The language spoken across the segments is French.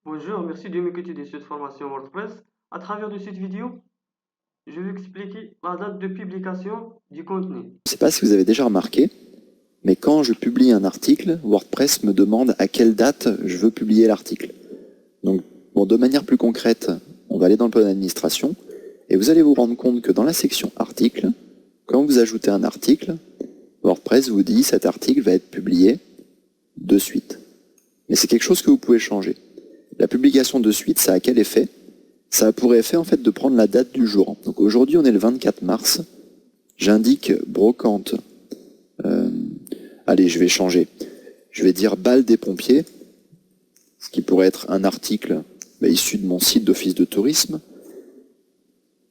Bonjour, merci de m'écouter de cette formation WordPress. À travers de cette vidéo, je vais expliquer la date de publication du contenu. Je ne sais pas si vous avez déjà remarqué, mais quand je publie un article, WordPress me demande à quelle date je veux publier l'article. Donc, bon, de manière plus concrète, on va aller dans le panneau d'administration et vous allez vous rendre compte que dans la section articles, quand vous ajoutez un article, WordPress vous dit cet article va être publié de suite. Mais c'est quelque chose que vous pouvez changer. La publication de suite, ça a quel effet? Ça a pour effet en fait de prendre la date du jour. Donc aujourd'hui on est le 24 mars, j'indique brocante. Allez, je vais changer. Je vais dire bal des pompiers, ce qui pourrait être un article issu de mon site d'office de tourisme.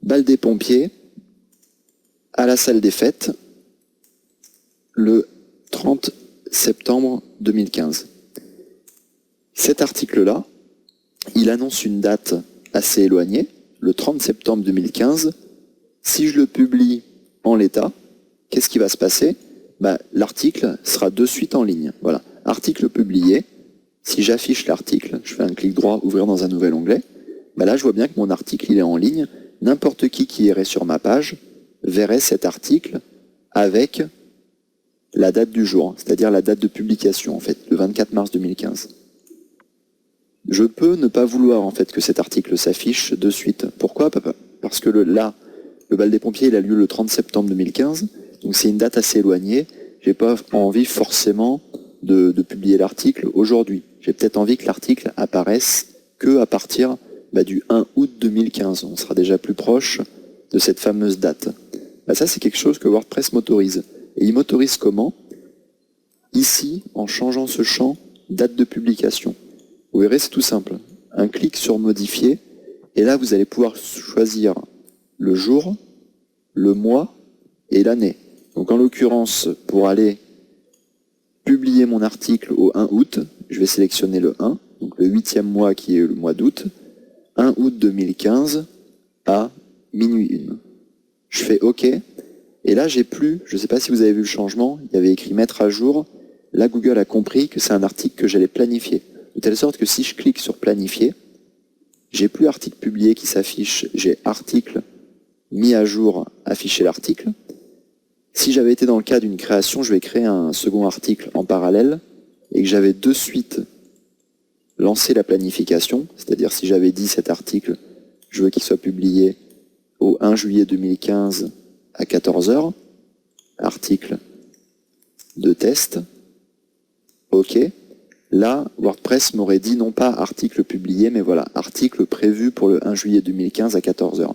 Bal des pompiers à la salle des fêtes le 30 septembre 2015. Cet article-là, il annonce une date assez éloignée, le 30 septembre 2015. Si je le publie en l'état, qu'est-ce qui va se passer? L'article sera de suite en ligne. Voilà, article publié. Si j'affiche l'article, je fais un clic droit, ouvrir dans un nouvel onglet, là je vois bien que mon article il est en ligne. N'importe qui irait sur ma page verrait cet article avec la date du jour, c'est-à-dire la date de publication en fait, le 24 mars 2015. Je peux ne pas vouloir en fait que cet article s'affiche de suite. Pourquoi? Parce que le bal des pompiers il a lieu le 30 septembre 2015, donc c'est une date assez éloignée. J'ai pas envie forcément de publier l'article aujourd'hui. J'ai peut-être envie que l'article apparaisse que à partir du 1 août 2015. On sera déjà plus proche de cette fameuse date. Ça c'est quelque chose que WordPress m'autorise. Et il m'autorise comment? Ici, en changeant ce champ date de publication. Vous verrez, c'est tout simple. Un clic sur modifier, et là vous allez pouvoir choisir le jour, le mois et l'année. Donc en l'occurrence, pour aller publier mon article au 1 août, je vais sélectionner le 1, donc le 8e mois qui est le mois d'août, 1 août 2015 à minuit 1. Je fais OK, et là j'ai plus, je ne sais pas si vous avez vu le changement, il y avait écrit mettre à jour. Là Google a compris que c'est un article que j'allais planifier. De telle sorte que si je clique sur planifier, j'ai plus article publié qui s'affiche, j'ai article mis à jour, afficher l'article. Si j'avais été dans le cas d'une création, je vais créer un second article en parallèle et que j'avais de suite lancé la planification, c'est-à-dire si j'avais dit cet article, je veux qu'il soit publié au 1 juillet 2015 à 14 h, article de test, OK. Là, WordPress m'aurait dit non pas article publié, mais voilà, article prévu pour le 1 juillet 2015 à 14 h.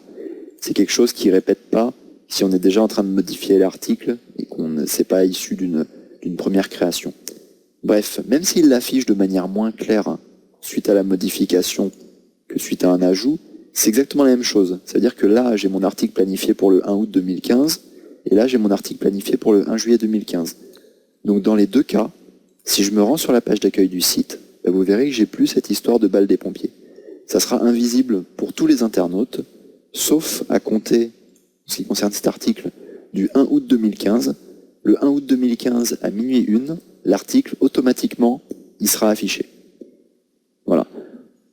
C'est quelque chose qui ne répète pas si on est déjà en train de modifier l'article et qu'on ne s'est pas issu d'une première création. Bref, même s'il l'affiche de manière moins claire suite à la modification que suite à un ajout, c'est exactement la même chose. C'est-à-dire que là, j'ai mon article planifié pour le 1 août 2015 et là, j'ai mon article planifié pour le 1 juillet 2015. Donc dans les deux cas, si je me rends sur la page d'accueil du site, vous verrez que j'ai plus cette histoire de bal des pompiers. Ça sera invisible pour tous les internautes, sauf à compter, en ce qui concerne cet article, du 1 août 2015. Le 1 août 2015 à minuit 1, l'article, automatiquement, il sera affiché. Voilà.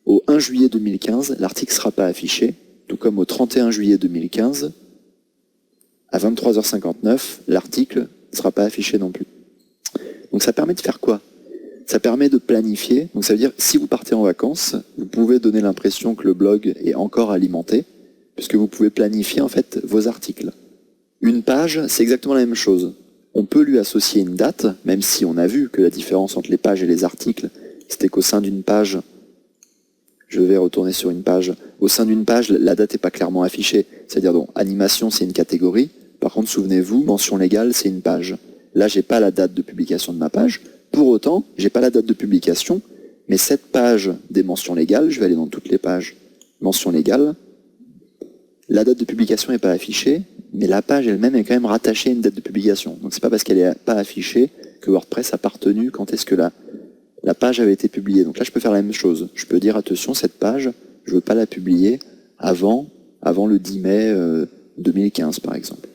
Au 1 juillet 2015, l'article ne sera pas affiché, tout comme au 31 juillet 2015, à 23h59, l'article ne sera pas affiché non plus. Donc ça permet de faire quoi? Ça permet de planifier. Donc ça veut dire, si vous partez en vacances, vous pouvez donner l'impression que le blog est encore alimenté, puisque vous pouvez planifier en fait vos articles. Une page, c'est exactement la même chose. On peut lui associer une date, même si on a vu que la différence entre les pages et les articles, c'était qu'au sein d'une page, je vais retourner sur une page, au sein d'une page, la date n'est pas clairement affichée. C'est-à-dire, donc, animation, c'est une catégorie. Par contre, souvenez-vous, mention légale, c'est une page. Là, j'ai pas la date de publication de ma page. Pour autant, j'ai pas la date de publication, mais cette page des mentions légales, je vais aller dans toutes les pages mentions légales. La date de publication n'est pas affichée, mais la page elle-même est quand même rattachée à une date de publication. Donc c'est pas parce qu'elle n'est pas affichée que WordPress a pas retenu quand est-ce que la page avait été publiée. Donc là, je peux faire la même chose. Je peux dire, attention, cette page, je veux pas la publier avant le 10 mai 2015, par exemple.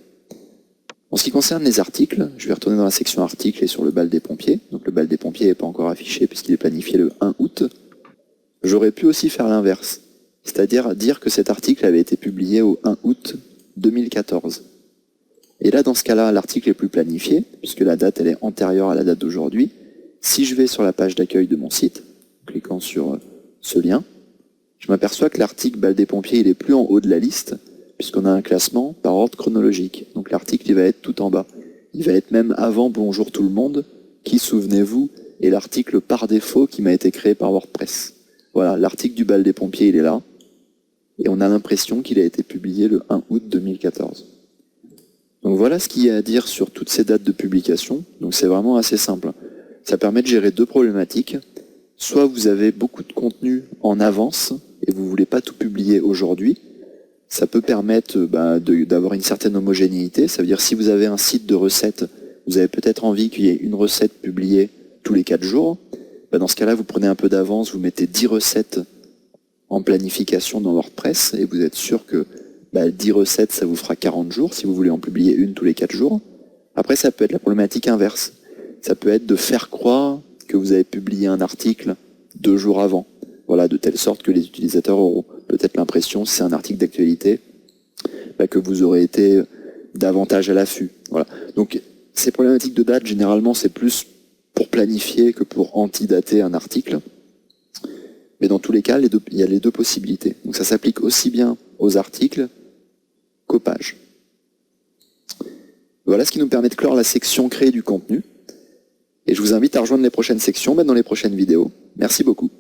En ce qui concerne les articles, je vais retourner dans la section articles et sur le bal des pompiers. Donc le bal des pompiers n'est pas encore affiché puisqu'il est planifié le 1 août. J'aurais pu aussi faire l'inverse, c'est-à-dire dire que cet article avait été publié au 1 août 2014. Et là, dans ce cas-là, l'article est plus planifié, puisque la date elle est antérieure à la date d'aujourd'hui. Si je vais sur la page d'accueil de mon site, en cliquant sur ce lien, je m'aperçois que l'article Bal des pompiers il est plus en haut de la liste, puisqu'on a un classement par ordre chronologique. Donc l'article il va être tout en bas. Il va être même avant Bonjour tout le monde, qui, souvenez-vous, est l'article par défaut qui m'a été créé par WordPress. Voilà, l'article du Bal des pompiers il est là, et on a l'impression qu'il a été publié le 1 août 2014. Donc voilà ce qu'il y a à dire sur toutes ces dates de publication. Donc c'est vraiment assez simple. Ça permet de gérer deux problématiques. Soit vous avez beaucoup de contenu en avance et vous ne voulez pas tout publier aujourd'hui. Ça peut permettre d'avoir une certaine homogénéité. Ça veut dire si vous avez un site de recettes, vous avez peut-être envie qu'il y ait une recette publiée tous les 4 jours. Dans ce cas-là, vous prenez un peu d'avance, vous mettez 10 recettes en planification dans WordPress et vous êtes sûr que 10 recettes, ça vous fera 40 jours, si vous voulez en publier une tous les 4 jours. Après, ça peut être la problématique inverse. Ça peut être de faire croire que vous avez publié un article 2 jours avant. Voilà, de telle sorte que les utilisateurs auront peut-être l'impression, si c'est un article d'actualité, que vous aurez été davantage à l'affût. Voilà. Donc, ces problématiques de date, généralement, c'est plus pour planifier que pour antidater un article. Mais dans tous les cas, il y a les deux possibilités. Donc ça s'applique aussi bien aux articles qu'aux pages. Voilà ce qui nous permet de clore la section créer du contenu. Et je vous invite à rejoindre les prochaines sections dans les prochaines vidéos. Merci beaucoup.